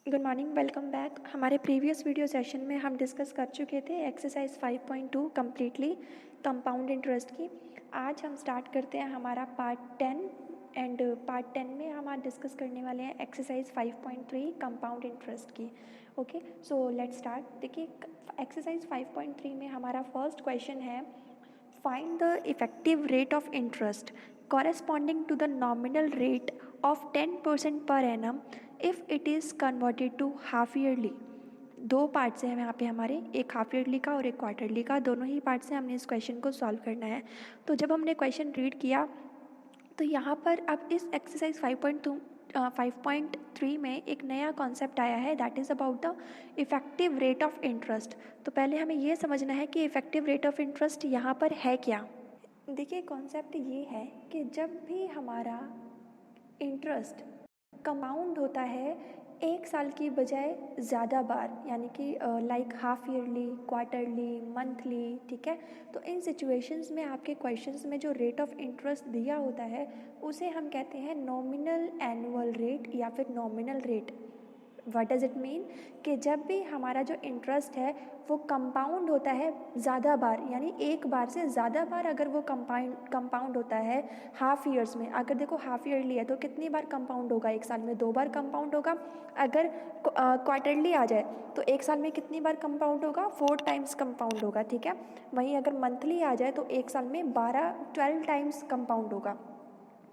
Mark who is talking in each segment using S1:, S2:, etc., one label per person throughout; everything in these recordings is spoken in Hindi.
S1: Good morning, welcome back. हमारे प्रीवियस वीडियो सेशन में हम डिस्कस कर चुके थे एक्सरसाइज 5.2 कम्प्लीटली कंपाउंड इंटरेस्ट की। आज हम स्टार्ट करते हैं हमारा पार्ट 10 एंड पार्ट 10 में हम आज डिस्कस करने वाले हैं एक्सरसाइज 5.3 कंपाउंड इंटरेस्ट की। Okay, so let's start. देखिए, एक्सरसाइज 5.3 में हमारा फर्स्ट क्वेश्चन है, find the effective rate of interest corresponding to the nominal rate of 10% per annum if it is converted to half yearly। दो पार्ट्स हैं यहाँ पे हमारे, एक हाफ ईयरली का और एक क्वार्टरली का। दोनों ही पार्ट से हमने इस क्वेश्चन को सॉल्व करना है। तो जब हमने क्वेश्चन रीड किया तो यहाँ पर अब इस एक्सरसाइज 5.3 में एक नया कॉन्सेप्ट आया है, that is about the effective rate of interest. तो पहले हमें ये समझना है कि इफेक्टिव रेट ऑफ इंटरेस्ट यहाँ पर है क्या। देखिए, कॉन्सेप्ट ये है कि जब भी हमारा इंटरेस्ट कंपाउंड होता है एक साल की बजाय ज़्यादा बार, यानी कि like half yearly, quarterly, monthly, ठीक है, तो इन सिचुएशंस में आपके क्वेश्चंस में जो रेट ऑफ इंटरेस्ट दिया होता है उसे हम कहते हैं नॉमिनल एनुअल रेट या फिर nominal rate. What does it mean कि जब भी हमारा जो इंटरेस्ट है वो कंपाउंड होता है ज़्यादा बार, यानी एक बार से ज़्यादा बार अगर वो कंपाउंड होता है हाफ ईयर्स में। अगर देखो हाफ ईयरली है तो कितनी बार कंपाउंड होगा, एक साल में 2 बार कंपाउंड होगा। अगर क्वार्टरली आ जाए तो एक साल में कितनी बार कंपाउंड होगा, 4 टाइम्स कंपाउंड होगा, ठीक है। वहीं अगर मंथली आ जाए तो एक साल में 12 टाइम्स कंपाउंड होगा।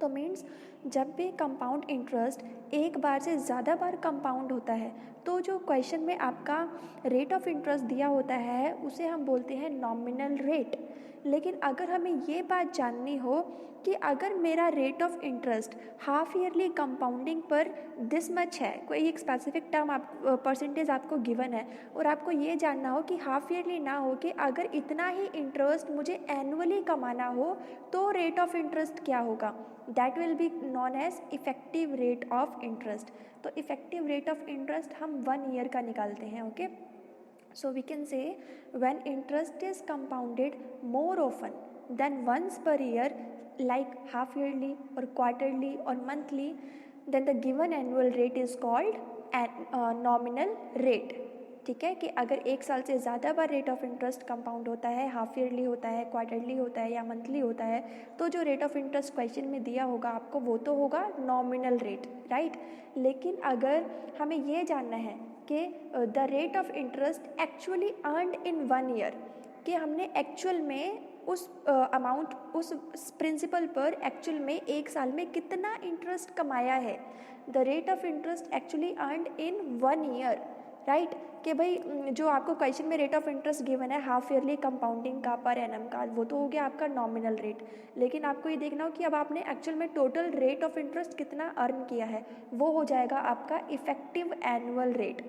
S1: तो मीन्स जब भी कंपाउंड इंटरेस्ट एक बार से ज़्यादा बार कंपाउंड होता है तो जो क्वेश्चन में आपका रेट ऑफ इंटरेस्ट दिया होता है उसे हम बोलते हैं नॉमिनल रेट। लेकिन अगर हमें ये बात जाननी हो कि अगर मेरा rate of interest half yearly compounding पर दिस मच है, कोई एक स्पेसिफिक टर्म आप परसेंटेज आपको गिवन है और आपको ये जानना हो कि हाफ ईयरली ना हो कि अगर इतना ही इंटरेस्ट मुझे एनुअली कमाना हो तो रेट ऑफ इंटरेस्ट क्या होगा, that will be known as effective rate of interest. तो इफेक्टिव रेट ऑफ इंटरेस्ट हम 1 ईयर का निकालते हैं। Okay, so we can say when interest is compounded more often than once per year, like half yearly or quarterly or monthly, then the given annual rate is called nominal rate। ठीक है, कि अगर एक साल से ज़्यादा बार रेट ऑफ इंटरेस्ट कंपाउंड होता है, हाफ ईयरली होता है, क्वार्टरली होता है या मंथली होता है, तो जो रेट ऑफ इंटरेस्ट क्वेश्चन में दिया होगा आपको वो तो होगा नॉमिनल रेट, राइट। लेकिन अगर हमें ये जानना है कि the rate of interest actually earned in 1 year, कि हमने एक्चुअल में उस अमाउंट उस प्रिंसिपल पर एक्चुअल में एक साल में कितना इंटरेस्ट कमाया है, the rate of interest actually earned in 1 year, right. कि भाई जो आपको क्वेश्चन में रेट ऑफ इंटरेस्ट गिवन है हाफ ईयरली कंपाउंडिंग का पर एनम का, वो तो हो गया आपका नॉमिनल रेट। लेकिन आपको ये देखना हो कि अब आपने एक्चुअल में टोटल रेट ऑफ इंटरेस्ट कितना अर्न किया है, वो हो जाएगा आपका इफेक्टिव एनुअल रेट,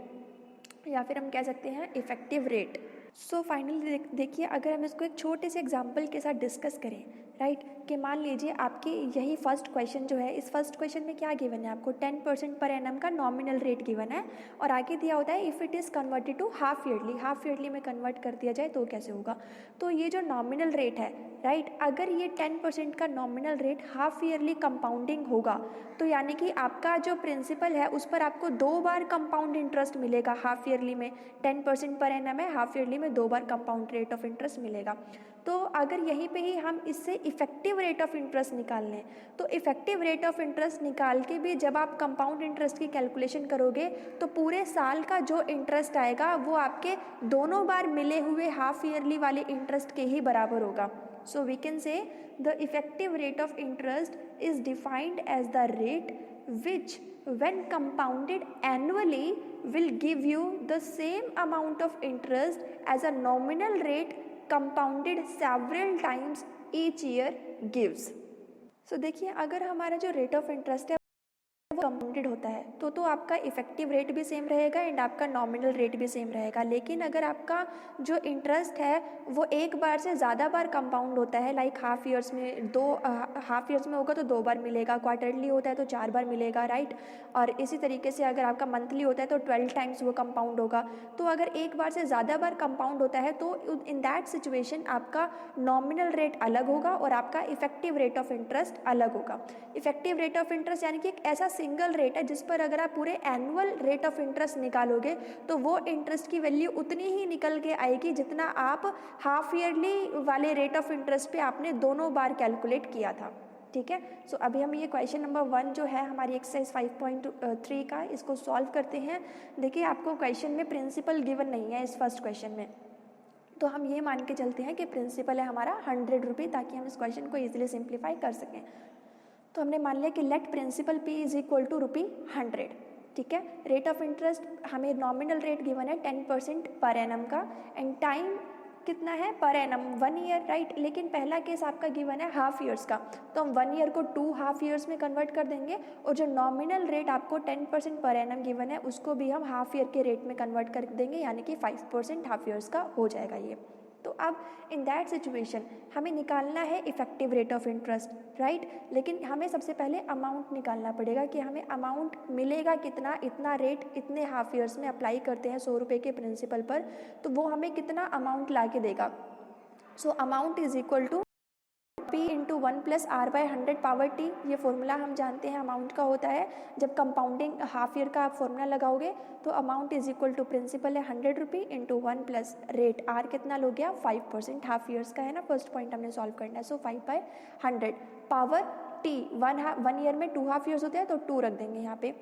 S1: या फिर हम कह सकते हैं इफेक्टिव रेट। सो फाइनली देखिए, अगर हम इसको एक छोटे से एग्जाम्पल के साथ डिस्कस करें, राइट, कि मान लीजिए आपके यही फर्स्ट क्वेश्चन जो है, इस फर्स्ट क्वेश्चन में क्या गिवन है आपको, 10% पर एनम का नॉमिनल रेट गिवन है और आगे दिया होता है if it is converted to half yearly, half yearly में कन्वर्ट कर दिया जाए तो कैसे होगा। तो ये जो नॉमिनल रेट है, राइट, अगर ये 10% का nominal rate half yearly compounding होगा तो यानी कि आपका जो प्रिंसिपल है उस पर आपको 2 बार कंपाउंड इंटरेस्ट मिलेगा। हाफ ईयरली में 10% पर एनम है, हाफ ईयरली में 2 बार कंपाउंड रेट ऑफ इंटरेस्ट मिलेगा। तो अगर यहीं पे ही हम इससे इफेक्टिव रेट ऑफ इंटरेस्ट निकाल लें तो इफेक्टिव रेट ऑफ इंटरेस्ट निकाल के भी जब आप कंपाउंड इंटरेस्ट की कैलकुलेशन करोगे तो पूरे साल का जो इंटरेस्ट आएगा वो आपके दोनों बार मिले हुए हाफ ईयरली वाले इंटरेस्ट के ही बराबर होगा। So we can say the effective rate of interest is defined as the rate which when compounded annually will give you the same amount of interest as a nominal rate compounded several times each year gives। So देखिए, अगर हमारा जो रेट ऑफ इंटरेस्ट है वो कंपाउंडेड होता है तो आपका इफेक्टिव रेट भी सेम रहेगा एंड आपका नॉमिनल रेट भी सेम रहेगा। लेकिन अगर आपका जो इंटरेस्ट है वो एक बार से ज़्यादा बार कंपाउंड होता है, लाइक हाफ ईयर्स में हाफ ईयर्स में होगा तो 2 बार मिलेगा, क्वार्टरली होता है तो 4 बार मिलेगा, राइट। और इसी तरीके से अगर आपका मंथली होता है तो 12 टाइम्स वो कंपाउंड होगा। तो अगर एक बार से ज़्यादा बार कंपाउंड होता है तो इन दैट सिचुएशन आपका नॉमिनल रेट अलग होगा और आपका इफेक्टिव रेट ऑफ इंटरेस्ट अलग होगा। इफेक्टिव रेट ऑफ इंटरेस्ट यानी कि एक ऐसा सिंगल रेट है जिस पर अगर आप पूरे एनुअल रेट ऑफ इंटरेस्ट निकालोगे तो वो इंटरेस्ट की वैल्यू उतनी ही निकल के आएगी जितना आप हाफ ईयरली वाले रेट ऑफ इंटरेस्ट पे आपने दोनों बार कैलकुलेट किया था। ठीक है, सो अभी हम ये क्वेश्चन नंबर 1 जो है हमारी एक्सरसाइज 5.3 का, इसको सॉल्व करते हैं। देखिए आपको क्वेश्चन में प्रिंसिपल गिवन नहीं है इस फर्स्ट क्वेश्चन में, तो हम ये मान के चलते हैं कि प्रिंसिपल है हमारा 100 रुपये, ताकि हम इस क्वेश्चन को ईजिली सिंप्लीफाई कर सकें। तो हमने मान लिया कि let principal P is equal to ₹100। ठीक है, रेट ऑफ इंटरेस्ट हमें नॉमिनल रेट गिवन है 10% पर एनम का, एंड टाइम कितना है पर एनम 1 ईयर, राइट। लेकिन पहला केस आपका गिवन है हाफ ईयर्स का, तो हम 1 ईयर को 2 हाफ ईयर्स में कन्वर्ट कर देंगे, और जो नॉमिनल रेट आपको 10% पर एनम गिवन है उसको भी हम हाफ ईयर के रेट में कन्वर्ट कर देंगे, यानी कि 5% हाफ ईयर्स का हो जाएगा ये। तो अब इन दैट सिचुएशन हमें निकालना है effective rate of interest, right. लेकिन हमें सबसे पहले अमाउंट निकालना पड़ेगा कि हमें अमाउंट मिलेगा कितना, इतना रेट इतने हाफ ईयर्स में अप्लाई करते हैं 100 रुपये के प्रिंसिपल पर, तो वो हमें कितना अमाउंट ला के देगा। So amount is equal to P into 1 plus R by 100 power T। ये फॉर्मूला हम जानते हैं अमाउंट का होता है, जब कंपाउंडिंग हाफ ईयर का आप फॉर्मूला लगाओगे तो amount is equal to principal है 100 रुपये इंटू 1 प्लस रेट R कितना लो गया 5%, हाफ ईयर्स का है ना, फर्स्ट पॉइंट हमने सॉल्व करना है। सो 5/100 पावर T, 1 ईयर में 2 हाफ ईयर्स होते हैं तो 2 रख देंगे यहाँ पे।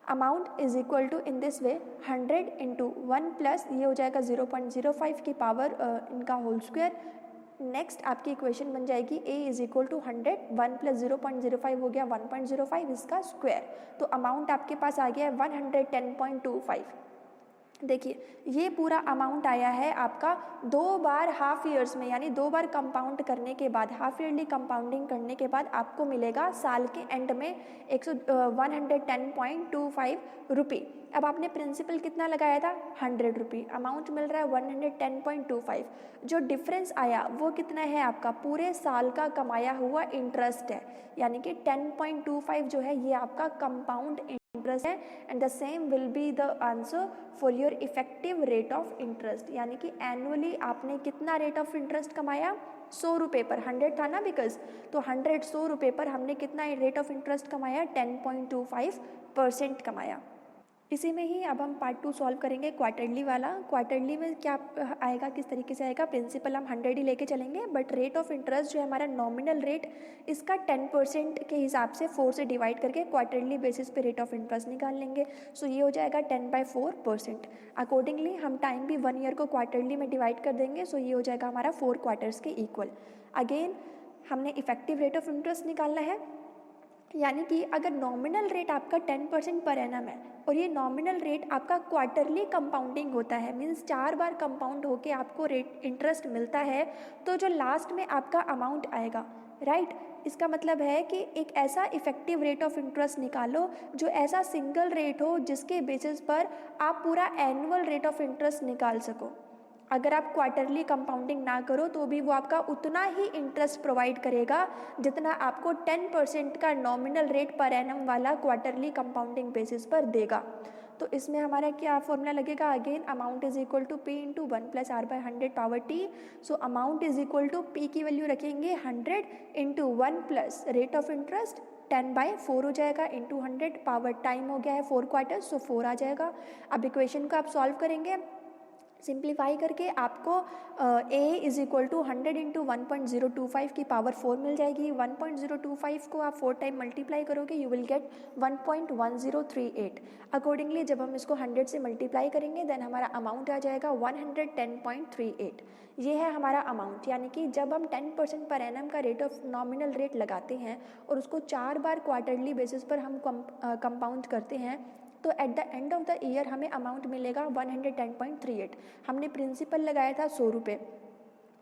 S1: Amount is equal to in this way 100 into 1 plus ये हो जाएगा 0.05 की पावर इनका होल स्क्वायर। नेक्स्ट आपकी इक्वेशन बन जाएगी a is equal to 100, 1 plus 0.05 हो गया 1.05 इसका स्क्वायर, तो अमाउंट आपके पास आ गया है 110.25। देखिए ये पूरा अमाउंट आया है आपका 2 बार हाफ ईयर्स में, यानी 2 बार कंपाउंड करने के बाद, हाफ ईयरली कंपाउंडिंग करने के बाद आपको मिलेगा साल के एंड में 110.25 रुपये। अब आपने प्रिंसिपल कितना लगाया था 100 रुपये, अमाउंट मिल रहा है 110.25। जो डिफरेंस आया वो कितना है आपका पूरे साल का कमाया हुआ इंटरेस्ट है, यानी कि 10.25 जो है ये आपका कंपाउंड इंटरेस्ट है, and the same will be the answer for your effective rate of interest. यानी कि एनुअली आपने कितना रेट ऑफ इंटरेस्ट कमाया 100 रुपये पर, 100 था ना बिकॉज, तो 100 रुपये पर हमने कितना रेट ऑफ इंटरेस्ट कमाया 10.25% कमाया। इसी में ही अब हम पार्ट 2 सॉल्व करेंगे क्वार्टरली वाला। क्वार्टरली में क्या आएगा, किस तरीके से आएगा, प्रिंसिपल हम 100 ही लेके चलेंगे, बट रेट ऑफ इंटरेस्ट जो है हमारा नॉमिनल रेट, इसका 10% के हिसाब से 4 से डिवाइड करके क्वार्टरली बेसिस पे रेट ऑफ इंटरेस्ट निकाल लेंगे। सो ये हो जाएगा 10/4%। अकॉर्डिंगली हम टाइम भी 1 ईयर को क्वार्टरली में डिवाइड कर देंगे, सो ये हो जाएगा हमारा 4 क्वार्टर्स के इक्वल। अगेन हमने इफेक्टिव रेट ऑफ इंटरेस्ट निकालना है, यानी कि अगर नॉमिनल रेट आपका 10% पर एनम है और ये नॉमिनल रेट आपका क्वार्टरली कंपाउंडिंग होता है, मीन्स 4 बार कंपाउंड होके आपको रेट इंटरेस्ट मिलता है, तो जो लास्ट में आपका अमाउंट आएगा, राइट, इसका मतलब है कि एक ऐसा इफेक्टिव रेट ऑफ इंटरेस्ट निकालो जो ऐसा सिंगल रेट हो जिसके बेसिस पर आप पूरा एनुअल रेट ऑफ इंटरेस्ट निकाल सको। अगर आप क्वार्टरली कंपाउंडिंग ना करो तो भी वो आपका उतना ही इंटरेस्ट प्रोवाइड करेगा जितना आपको 10% का नॉमिनल रेट पर एनम वाला क्वार्टरली कंपाउंडिंग बेसिस पर देगा। तो इसमें हमारा क्या फॉर्मूला लगेगा, again amount is equal to P into 1 plus R by 100 power T। So amount is equal to P की वैल्यू रखेंगे 100 into 1 plus rate of interest 10/4 हो जाएगा इंटू 100 पावर टाइम हो गया है 4 क्वार्टर, सो 4 आ जाएगा। अब इक्वेशन को आप सॉल्व करेंगे, सिंप्लीफाई करके आपको a is equal to 100 into 1.025 की पावर 4 मिल जाएगी। 1.025 को आप 4 टाइम मल्टीप्लाई करोगे, यू विल गेट 1.1038। अकॉर्डिंगली जब हम इसको 100 से मल्टीप्लाई करेंगे देन हमारा अमाउंट आ जाएगा 110.38। ये है हमारा अमाउंट, यानी कि जब हम 10% पर एनम का रेट ऑफ नॉमिनल रेट लगाते हैं और उसको 4 बार क्वार्टरली बेसिस पर हम कंपाउंड करते हैं, तो at the end of the year हमें अमाउंट मिलेगा 110.38। हमने प्रिंसिपल लगाया था 100 रुपये,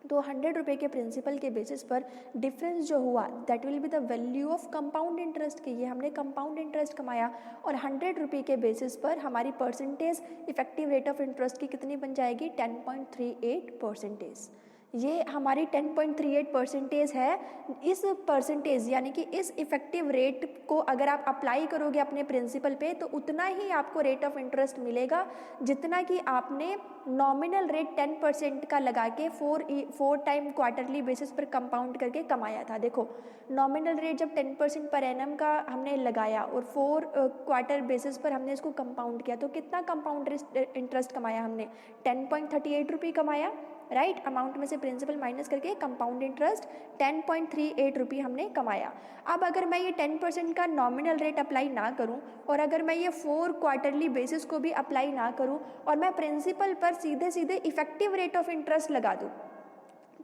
S1: तो 100 रुपये के प्रिंसिपल के बेसिस पर डिफरेंस जो हुआ that will be the value of compound interest की, ये हमने कंपाउंड इंटरेस्ट कमाया, और 100 रुपये के बेसिस पर हमारी percentage effective rate of interest की कितनी बन जाएगी 10.38%। ये हमारी 10.38% है। इस परसेंटेज यानी कि इस इफ़ेक्टिव रेट को अगर आप अप्लाई करोगे अपने प्रिंसिपल पे तो उतना ही आपको रेट ऑफ इंटरेस्ट मिलेगा जितना कि आपने नॉमिनल रेट 10% का लगा के 4 टाइम क्वार्टरली बेसिस पर कंपाउंड करके कमाया था। देखो नॉमिनल रेट जब 10% पर एनम का हमने लगाया और 4 क्वार्टर बेसिस पर हमने इसको कंपाउंड किया तो कितना कंपाउंड इंटरेस्ट कमाया हमने? 10.38 रुपये कमाया, राइट। अमाउंट में से प्रिंसिपल माइनस करके कंपाउंड इंटरेस्ट 10.38 रुपये हमने कमाया। अब अगर मैं ये 10% का नॉमिनल रेट अप्लाई ना करूं और अगर मैं ये 4 क्वार्टरली बेसिस को भी अप्लाई ना करूं और मैं प्रिंसिपल पर सीधे सीधे इफेक्टिव रेट ऑफ इंटरेस्ट लगा दूं,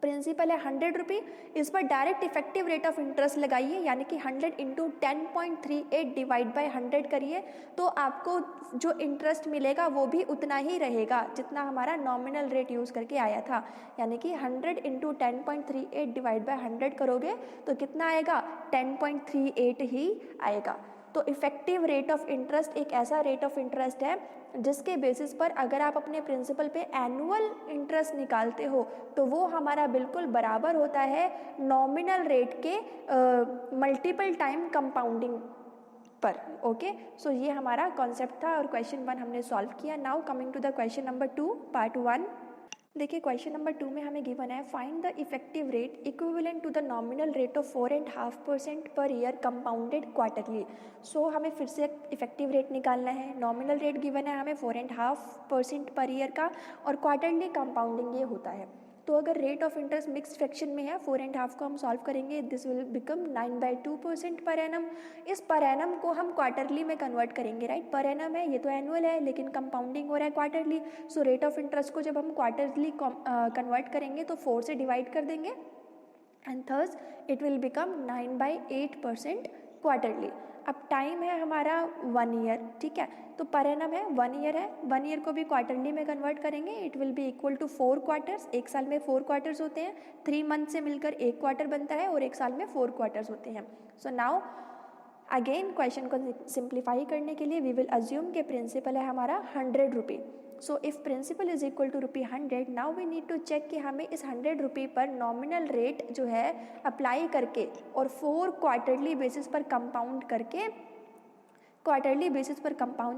S1: प्रिंसिपल है 100 रुपये, इस पर direct effective rate of interest लगाइए यानी कि 100 इंटू 10.38 डिवाइड बाई 100 करिए तो आपको जो इंटरेस्ट मिलेगा वो भी उतना ही रहेगा जितना हमारा नॉमिनल रेट यूज़ करके आया था। यानी कि 100 इंटू 10.38 डिवाइड बाई 100 करोगे तो कितना आएगा? 10.38 ही आएगा। तो इफ़ेक्टिव रेट ऑफ इंटरेस्ट एक ऐसा रेट ऑफ इंटरेस्ट है जिसके बेसिस पर अगर आप अपने प्रिंसिपल पे एनुअल इंटरेस्ट निकालते हो तो वो हमारा बिल्कुल बराबर होता है नॉमिनल रेट के मल्टीपल टाइम कंपाउंडिंग पर। ओके, सो ये हमारा कॉन्सेप्ट था और क्वेश्चन 1 हमने सॉल्व किया। Now coming to the question number 2 part 1। देखिए क्वेश्चन नंबर 2 में हमें गिवन है find the effective rate equivalent to the nominal rate of 4.5% per year compounded quarterly. सो हमें फिर से इफेक्टिव रेट निकालना है। नॉमिनल रेट गिवन है हमें 4.5% पर ईयर का और क्वार्टरली कंपाउंडिंग ये होता है। तो अगर rate of interest mixed fraction में है 4.5 को हम सॉल्व करेंगे, this will become 9/2% per annum. इस पर एनम को हम क्वार्टरली में कन्वर्ट करेंगे, राइट। पर एनम है, ये तो एनुअल है लेकिन कंपाउंडिंग हो रहा है quarterly. So rate of interest को जब हम क्वार्टरली कन्वर्ट करेंगे तो 4 से डिवाइड कर देंगे and thus it will become 9/8% quarterly. अब टाइम है हमारा 1 ईयर, ठीक है। तो पर एनम है 1 ईयर है, 1 ईयर को भी क्वार्टरली में कन्वर्ट करेंगे, it will be equal to 4 quarters. एक साल में 4 क्वार्टर्स होते हैं, 3 मंथ से मिलकर 1 क्वार्टर बनता है और एक साल में 4 क्वार्टर्स होते हैं। सो नाउ अगेन क्वेश्चन को सिंप्लीफाई करने के लिए वी विल अज्यूम कि प्रिंसिपल है हमारा 100 रुपये। So if principal is equal to ₹100, now we need to check कि हमें इस 100 रुपये पर नॉमिनल रेट जो है अप्लाई करके और 4 क्वार्टरली बेसिस पर कंपाउंड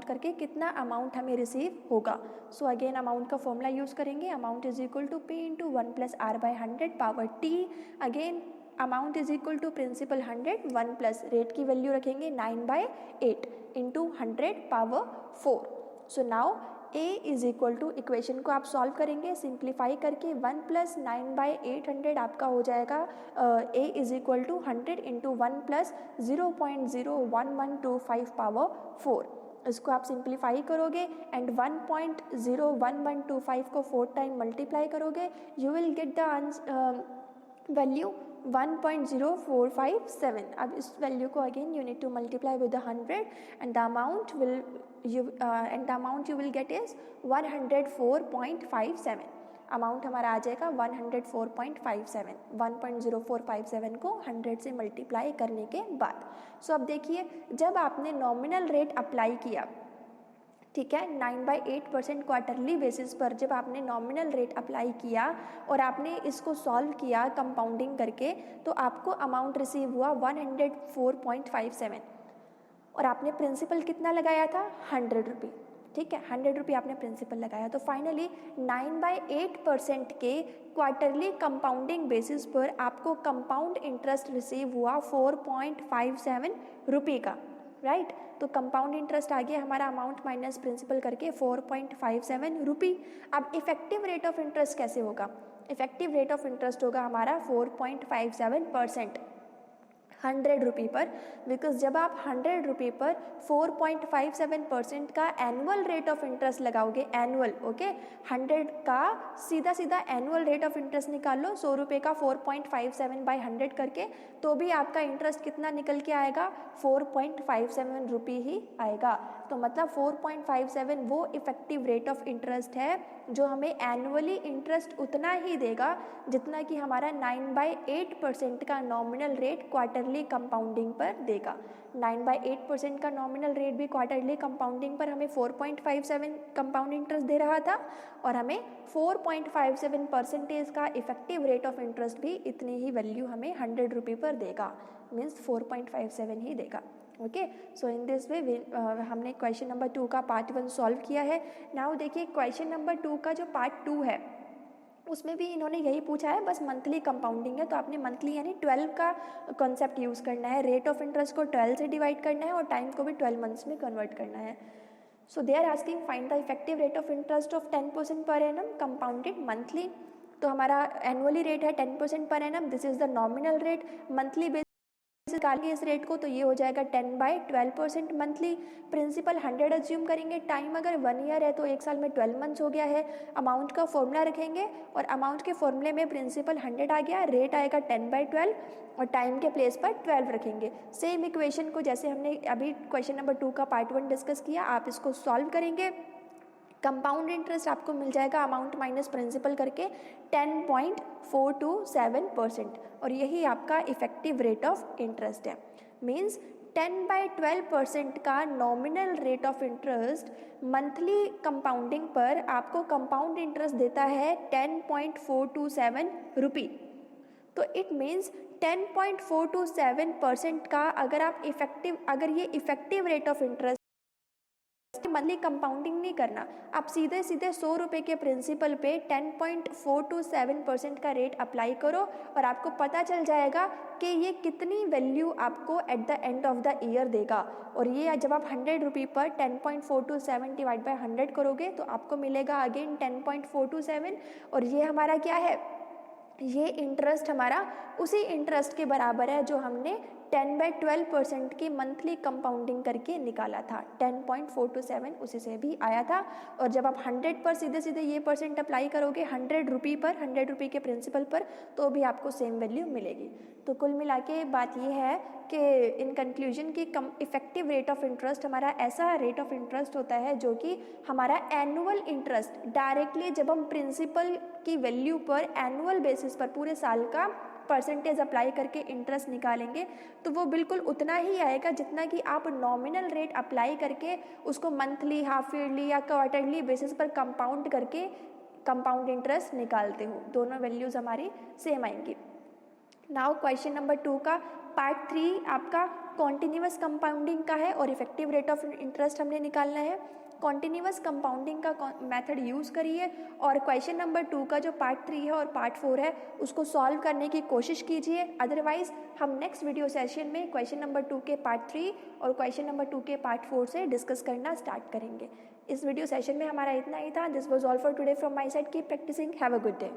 S1: करके कितना अमाउंट हमें रिसीव होगा। सो अगेन अमाउंट का फॉर्मूला यूज़ करेंगे, amount is equal to P into 1 + R/100 power T। Again amount is equal to principal 100 1 plus rate की वैल्यू रखेंगे 9/8 into 100 power 4। So now A is equal to, equation को आप सॉल्व करेंगे सिंप्लीफाई करके 1 + 9/800 आपका हो जाएगा A is equal to 100 into 1 + 0.01125 power 4। इसको आप सिंप्लीफाई करोगे एंड 1.01125 को 4 टाइम मल्टीप्लाई करोगे, you will get the value 1.0457। अब इस वैल्यू को again you need to multiply with 100 and the amount you will get is 104.57। अमाउंट हमारा आ जाएगा 104.57, 1.0457 को 100 से मल्टीप्लाई करने के बाद। सो अब देखिए जब आपने नॉमिनल रेट अप्लाई किया, ठीक है, 9/8% क्वार्टरली बेसिस पर जब आपने नॉमिनल रेट अप्लाई किया और आपने इसको सॉल्व किया कंपाउंडिंग करके तो आपको अमाउंट रिसीव हुआ 104.57 और आपने प्रिंसिपल कितना लगाया था? 100 रुपये, ठीक है। 100 रुपये आपने प्रिंसिपल लगाया तो फाइनली 9/8% के क्वार्टरली कंपाउंडिंग बेसिस पर आपको कंपाउंड इंटरेस्ट रिसीव हुआ 4.57 रुपये का, राइट। तो कंपाउंड इंटरेस्ट आ गया हमारा अमाउंट माइनस प्रिंसिपल करके 4.57 रुपये। अब इफेक्टिव रेट ऑफ इंटरेस्ट कैसे होगा? इफेक्टिव रेट ऑफ इंटरेस्ट होगा हमारा 4.57% 100 रुपये पर, बिकॉज जब आप 100 रुपये पर 4.57% का एनुअल रेट ऑफ इंटरेस्ट लगाओगे, एनुअल, ओके, 100 का सीधा सीधा एनुअल रेट ऑफ इंटरेस्ट निकाल लो 100 रुपये का 4.57/100 करके, तो भी आपका इंटरेस्ट कितना निकल के आएगा? 4.57 रुपये ही आएगा। तो मतलब 4.57 वो इफेक्टिव रेट ऑफ इंटरेस्ट है जो हमें एनुअली इंटरेस्ट उतना ही देगा जितना कि हमारा 9/8% का nominal rate quarterly quarterly compounding पर देगा। 9/8% का नॉमिनल रेट भी क्वार्टरली कंपाउंडिंग पर हमें 4.57 कंपाउंड इंटरेस्ट दे रहा था, और हमें 4.57% का इफेक्टिव रेट ऑफ इंटरेस्ट भी इतनी ही वैल्यू हमें 100 रुपये पर देगा, मीन्स 4.57 ही देगा। ओके, सो इन दिस वे हमने क्वेश्चन नंबर 2 का पार्ट 1 सॉल्व किया है। नाउ देखिए क्वेश्चन नंबर 2 का जो पार्ट 2 है उसमें भी इन्होंने यही पूछा है, बस मंथली कंपाउंडिंग है, तो आपने मंथली यानी 12 का कॉन्सेप्ट यूज़ करना है, रेट ऑफ इंटरेस्ट को 12 से डिवाइड करना है और टाइम को भी 12 मंथ्स में कन्वर्ट करना है। So they are asking find the effective rate of interest of 10% per annum compounded monthly. तो हमारा एनुअली रेट है 10% per annum, this is the nominal rate. Monthly basis निकालेंगे इस रेट को तो ये हो जाएगा 10/12% मंथली। प्रिंसिपल 100 एज्यूम करेंगे, टाइम अगर 1 ईयर है तो 1 साल में 12 मंथ्स हो गया है। अमाउंट का फॉर्मूला रखेंगे और अमाउंट के फॉर्मूले में प्रिंसिपल 100 आ गया, रेट आएगा 10/12 और टाइम के प्लेस पर 12 रखेंगे। सेम इक्वेशन को जैसे हमने अभी क्वेश्चन नंबर 2 का पार्ट 1 डिस्कस किया, आप इसको सॉल्व करेंगे। कंपाउंड इंटरेस्ट आपको मिल जाएगा अमाउंट माइनस प्रिंसिपल करके 10.427%, और यही आपका इफेक्टिव रेट ऑफ इंटरेस्ट है। मीन्स 10/12% का nominal rate of interest monthly compounding पर आपको कंपाउंड इंटरेस्ट देता है 10.427 रुपी। तो इट मीन्स 10.427% का अगर ये effective rate of interest monthly compounding नहीं करना, आप सीधे सीधे 100 रुपये के प्रिंसिपल पे 10.427% का रेट अप्लाई करो और आपको पता चल जाएगा कि ये कितनी वैल्यू आपको at the end of the year देगा। और ये जब आप 100 रुपये पर 10.427 डिवाइड बाय 100 करोगे तो आपको मिलेगा अगेन 10.427, और ये हमारा क्या है, ये इंटरेस्ट हमारा उसी इंटरेस्ट के बराबर है जो हमने 10/12% की मंथली कंपाउंडिंग करके निकाला था। 10.427 उसी से भी आया था। और जब आप 100 पर सीधे सीधे ये परसेंट अप्लाई करोगे 100 रुपये पर, 100 रुपये के प्रिंसिपल पर, तो भी आपको सेम वैल्यू मिलेगी। तो कुल मिला के बात ये है कि इन कंक्लूजन की इफेक्टिव रेट ऑफ इंटरेस्ट हमारा ऐसा रेट ऑफ इंटरेस्ट होता है जो कि हमारा एनुअल इंटरेस्ट डायरेक्टली जब हम प्रिंसिपल की वैल्यू पर एनुअल बेसिस पर पूरे साल का परसेंटेज अप्लाई करके इंटरेस्ट निकालेंगे तो वो बिल्कुल उतना ही आएगा जितना कि आप नॉमिनल रेट अप्लाई करके उसको मंथली, हाफ ईयरली या क्वार्टरली बेसिस पर कंपाउंड करके कंपाउंड इंटरेस्ट निकालते हो। दोनों वैल्यूज़ हमारी सेम आएंगी। नाउ क्वेश्चन नंबर 2 का पार्ट 3 आपका कॉन्टिन्यूअस कंपाउंडिंग का है और इफेक्टिव रेट ऑफ इंटरेस्ट हमने निकालना है। कॉन्टिन्यूअस कंपाउंडिंग का मेथड यूज़ करिए और क्वेश्चन नंबर 2 का जो पार्ट 3 है और पार्ट 4 है उसको सॉल्व करने की कोशिश कीजिए। अदरवाइज हम नेक्स्ट वीडियो सेशन में क्वेश्चन नंबर 2 के पार्ट 3 और क्वेश्चन नंबर 2 के पार्ट 4 से डिस्कस करना स्टार्ट करेंगे। इस वीडियो सेशन में हमारा इतना ही था। This was all for today from my side. Keep practicing. Have a good day.